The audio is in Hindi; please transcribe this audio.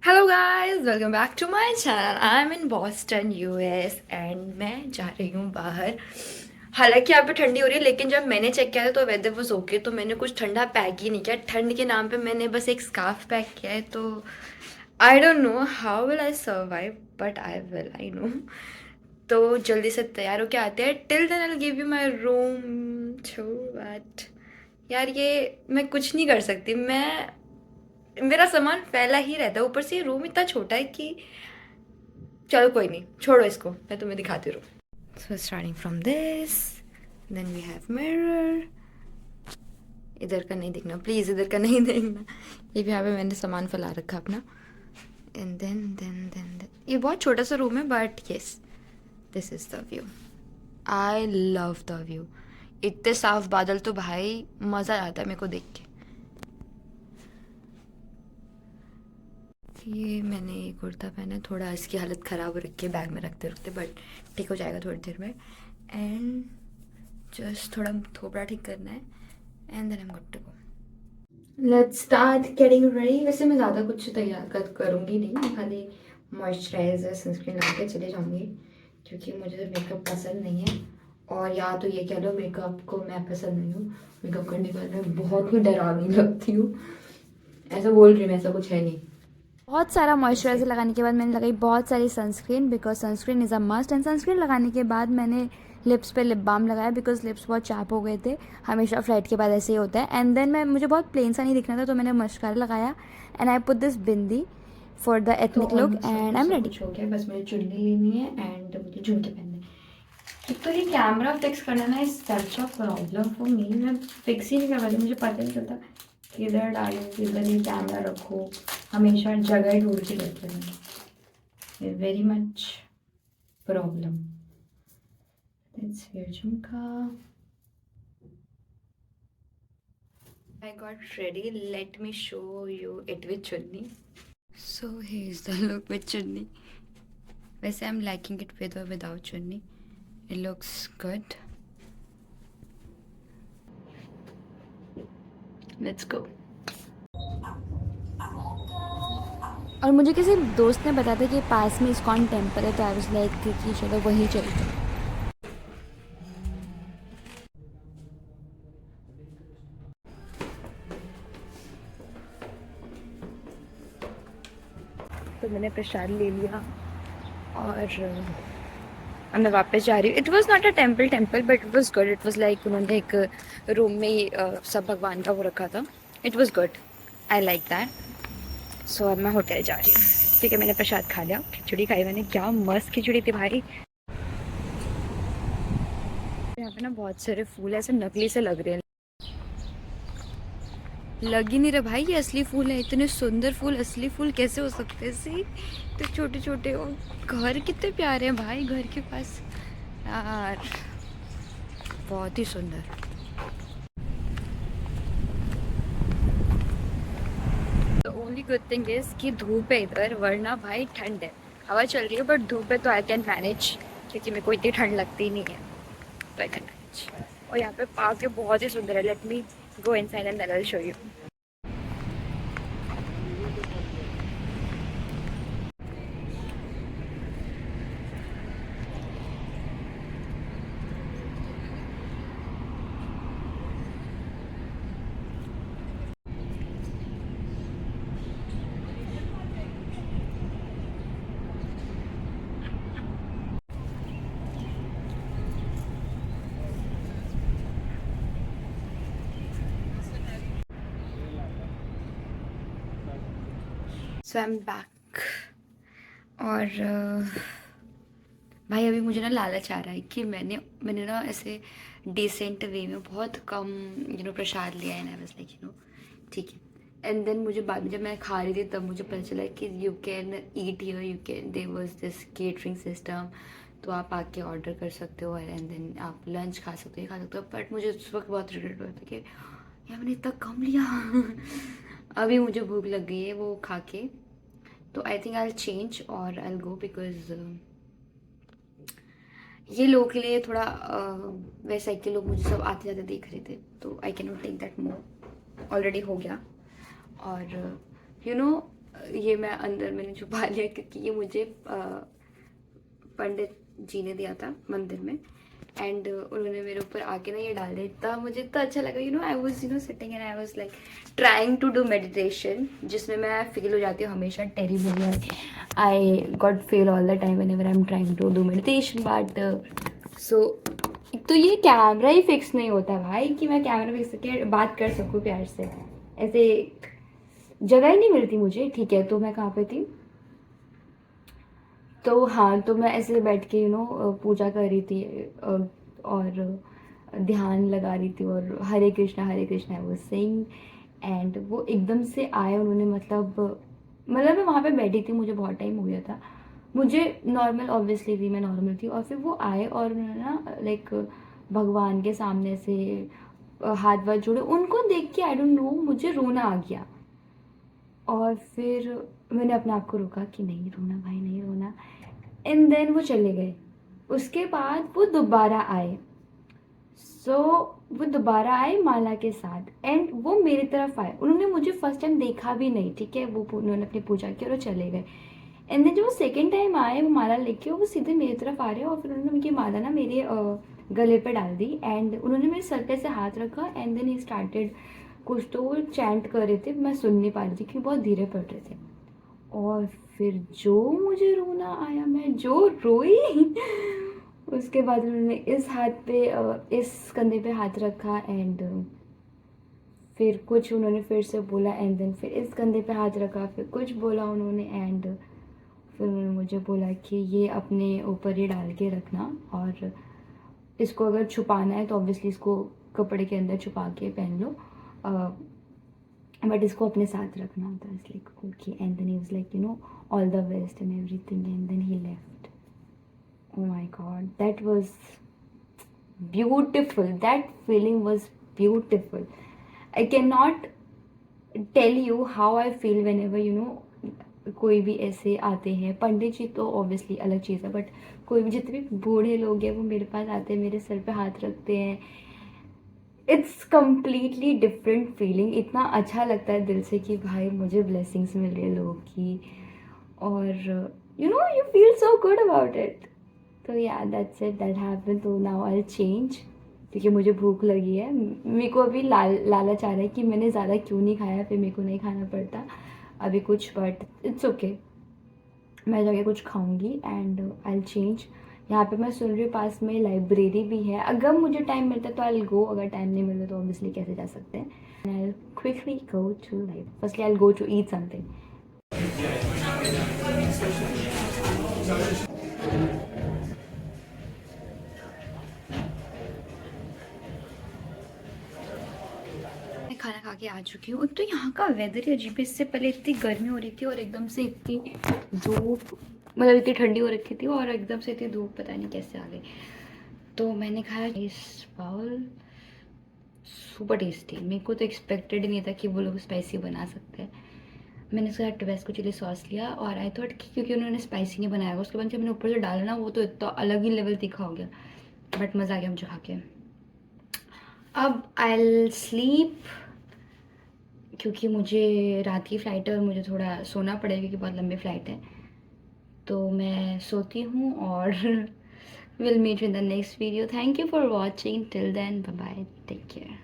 Hello guys, welcome back to my channel. I am in Boston US and मैं जा रही हूँ बाहर। हालांकि यहाँ पे ठंडी हो रही है, लेकिन जब मैंने चेक किया था तो वेदर वाज ओके, तो मैंने कुछ ठंडा पैक ही नहीं किया। ठंड के नाम पे मैंने बस एक स्कार्फ पैक किया है। तो I don't know how will I survive, but I will, I know. तो जल्दी से तैयार होके आते हैं। Till then I give you my room tour. But यार, ये मैं कुछ नहीं कर सकती। मेरा सामान फैला ही रहता है, ऊपर से ये रूम इतना छोटा है कि चलो कोई नहीं, छोड़ो इसको, मैं तुम्हें दिखाती हूँ। So starting from this, then we have mirror. इधर का नहीं देखना प्लीज़, इधर का नहीं देखना। ये भी यहाँ पे मैंने सामान फैला रखा अपना। एंड देन ये बहुत छोटा सा रूम है, but yes, this is the view. I love the view. इतने साफ बादल तो भाई मज़ा आता है मेरे को देख के। ये मैंने कुर्ता पहना है, थोड़ा इसकी हालत ख़राब हो रखी है बैग में रखते रखते, बट ठीक हो जाएगा थोड़ी देर में। एंड जस्ट थोड़ा थोपड़ा ठीक करना है and then I am good to go. Let's start getting ready. वैसे मैं ज़्यादा कुछ तैयार करूँगी नहीं, मैं खाली मॉइस्चराइज़र सनस्क्रीन लगा के चले जाऊँगी, क्योंकि मुझे मेकअप पसंद नहीं है। और या तो ये कह लो, मेकअप को मैं पसंद नहीं हूँ। मेकअप करने के बाद मैं बहुत ही डरावनी लगती हूँ। ऐसा बोल रही हूँ मैं, ऐसा कुछ है नहीं। बहुत सारा ऐसे मॉइस्चराइज़र लगाने के बाद मैंने लगाई बहुत सारी sunscreen, because sunscreen is a must. And sunscreen लगाने के बाद मैंने लिप्स पे लिप बाम लगाया, बिकॉज लिप्स बहुत चाप हो गए थे। हमेशा फ्लाइट के बाद ऐसे ही होता है। एंड देन मुझे बहुत प्लेन सा नहीं दिखना था, तो मैंने मस्कारा लगाया and I put this bindi for the तो एथनिक लुक ऑलमोस्ट एंड सब आई एम सब रेडी। कुछ हो गया, बस मुझे चुन्नी लेनी है एंड मुझे झुमके पहनने हैं। एक तो ये कैमरा फिक्स करना ना is such a problem for me. मैं फिक्स ही नहीं कर पाती, मुझे पता नहीं चलता किधर डालूँ, किधर ये कैमरा रखो। हमेशा जगह ढूंढ के रखते हैं, very much problem. Let's wear jhumka. I got ready. Let me show you it with chunni. So here's the look with chunni. वैसे I'm liking it with or without chunni. It looks good. Let's go. और मुझे किसी दोस्त ने बताया था कि पास में इस्कॉन टेम्पल है, तो आई वाज लाइक कि चलो वहीं चलते हैं। तो मैंने प्रसाद ले लिया और अब मैं वापस जा रही हूँ। It was not a temple but it was good. It was like उन्होंने एक रूम में ही सब भगवान का वो रखा था। It was good, I like that. So अब मैं होटल जा रही हूँ। ठीक है, मैंने प्रसाद खा लिया, खिचड़ी खाई मैंने, क्या मस्त खिचड़ी थी भाई। यहाँ पे ना बहुत सारे फूल ऐसे नकली से लग रहे हैं। लग ही नहीं रहा भाई ये असली फूल है। इतने सुंदर फूल असली फूल कैसे हो सकते हैं? सी तो छोटे छोटे, और घर कितने प्यारे हैं भाई घर के पास यार, बहुत ही सुंदर। The only good thing is कि धूप है इधर, वरना भाई ठंड है। हवा चल रही है बट धूप है, तो आई कैन मैनेज, क्योंकि मेरे को इतनी ठंड लगती नहीं है, तो आई कैन मैनेज। और यहाँ पे पार्क है, बहुत ही सुंदर है। Let me go inside and I will show you. So I am back. और भाई अभी मुझे ना लालच आ रहा है कि मैंने ना ऐसे डिसेंट वे में बहुत कम प्रसाद लिया है। ना बस लाइक ठीक है। एंड देन मुझे बाद में जब मैं खा रही थी तब मुझे पता चला कि you can eat here, you can, there was this catering system, तो आप आके ऑर्डर कर सकते हो एंड देन आप लंच खा सकते हो, ये खा सकते हो। बट मुझे उस वक्त बहुत रिग्रेट हुआ था कि यार मैंने इतना कम लिया। अभी मुझे भूख लग गई है वो खा के, तो I think I will change और आई विल गो, बिकॉज ये लोगों के लिए थोड़ा वैसा है कि लोग मुझे सब आते जाते देख रहे थे, तो I can not take that more. Already हो गया। और यू नो ये मैं अंदर मैंने छुपा लिया क्योंकि ये मुझे पंडित जी ने दिया था मंदिर में। एंड उन्होंने मेरे ऊपर आके ना ये डाल दिया। इतना मुझे इतना अच्छा लगा, I was sitting and I was like trying to do meditation, जिसमें मैं फेल हो जाती हूँ हमेशा terribly. I got fail all the time whenever I am trying to do meditation. But so तो ये कैमरा ही फिक्स नहीं होता भाई कि मैं कैमरा फिक्स करके बात कर सकूँ प्यार से, ऐसे जगह ही नहीं मिलती मुझे। ठीक है, तो मैं कहाँ पे थी? तो हाँ, तो मैं ऐसे बैठ के पूजा कर रही थी और ध्यान लगा रही थी और Hare Krishna I was saying. And वो एकदम से आए उन्होंने, मतलब मैं वहाँ पे बैठी थी, मुझे बहुत टाइम हो गया था, मुझे नॉर्मल ऑब्वियसली थी, मैं नॉर्मल थी। और फिर वो आए और उन्होंने ना लाइक भगवान के सामने से हाथ वाथ जोड़े। उनको देख के आई डोंट नो मुझे रोना आ गया। और फिर मैंने अपने आप को रोका कि नहीं रोना भाई, नहीं रोना। एंड देन वो चले गए। उसके बाद वो दोबारा आए। वो दोबारा आए माला के साथ एंड वो मेरी तरफ आए। उन्होंने मुझे फर्स्ट टाइम देखा भी नहीं, ठीक है, वो उन्होंने अपनी पूजा की और वो चले गए। एंड देन जब वो सेकेंड टाइम आए वो माला लेके, वो सीधे मेरी तरफ आ रहे हैं और फिर उन्होंने उनकी माला ना मेरे गले पे डाल दी। एंड उन्होंने मेरे सर पे से हाथ रखा एंड देन ही स्टार्टेड, कुछ तो वो चैंट कर रहे थे, मैं सुन नहीं पा रही थी क्योंकि बहुत धीरे पढ़ रहे थे। और फिर जो मुझे रोना आया, मैं जो रोई। उसके बाद उन्होंने इस हाथ पे इस कंधे पे हाथ रखा एंड फिर कुछ उन्होंने फिर से बोला एंड देन फिर इस कंधे पे हाथ रखा, फिर कुछ बोला उन्होंने एंड फिर उन्होंने मुझे बोला कि ये अपने ऊपर ही डाल के रखना और इसको अगर छुपाना है तो ऑब्वियसली इसको कपड़े के अंदर छुपा के पहन लो, बट इसको अपने साथ रखना होता है। Like okay and then he was like all the best and everything and then he left. Oh my god, that was beautiful. That feeling was beautiful. I cannot tell you how I feel whenever कोई भी ऐसे आते हैं। पंडित जी तो ऑब्वियसली अलग चीज़ है, बट कोई भी जितने भी बूढ़े लोग हैं वो मेरे पास आते हैं, मेरे सर पे हाथ रखते हैं। It's completely different feeling. इतना अच्छा लगता है दिल से कि भाई मुझे ब्लेसिंग्स मिल रही है लोगों की और you feel so good about it. तो या दैट्स इट, दैट हैपन। तो नाउ आई चेंज क्योंकि मुझे भूख लगी है। मेरे को अभी लालच आ रहा है कि मैंने ज़्यादा क्यों नहीं खाया, फिर मेरे को नहीं खाना पड़ता अभी कुछ, बट इट्स ओके, मैं जाके कुछ खाऊंगी एंड आई चेंज। यहाँ पे मैं सुन रही हूँ पास में लाइब्रेरी भी है, अगर मुझे टाइम मिलता है तो आई गो, अगर टाइम नहीं मिलता तो ऑब्वियसली कैसे जा सकते हैं। I quickly go to firstly I go to eat something. मैं खाना खा के आ चुकी हूँ। तो यहाँ का वेदर ही अजीब है। इससे पहले इतनी गर्मी हो रही थी और एकदम से इतनी धूप, मतलब इतनी ठंडी हो रखी थी और एकदम से इतनी धूप पता नहीं कैसे आ गई। तो मैंने खाया इस बाउल, सुपर टेस्टी। मेरे को तो एक्सपेक्टेड ही नहीं था कि वो लोग स्पाइसी बना सकते हैं। मैंने इसके साथ टबैस्को चिली सॉस लिया और आई थॉट कि क्योंकि उन्होंने स्पाइसी नहीं बनाया, उसके बाद जब मैंने ऊपर से डाला ना वो तो इतना अलग ही लेवल तीखा हो गया, बट मज़ा आ गया मुझे खा के। अब आई स्लीप क्योंकि मुझे रात की फ़्लाइट है और मुझे थोड़ा सोना पड़ेगा क्योंकि बहुत लंबी फ़्लाइट है। तो मैं सोती हूँ और will meet in the next video. Thank you for watching, till then bye bye, take care.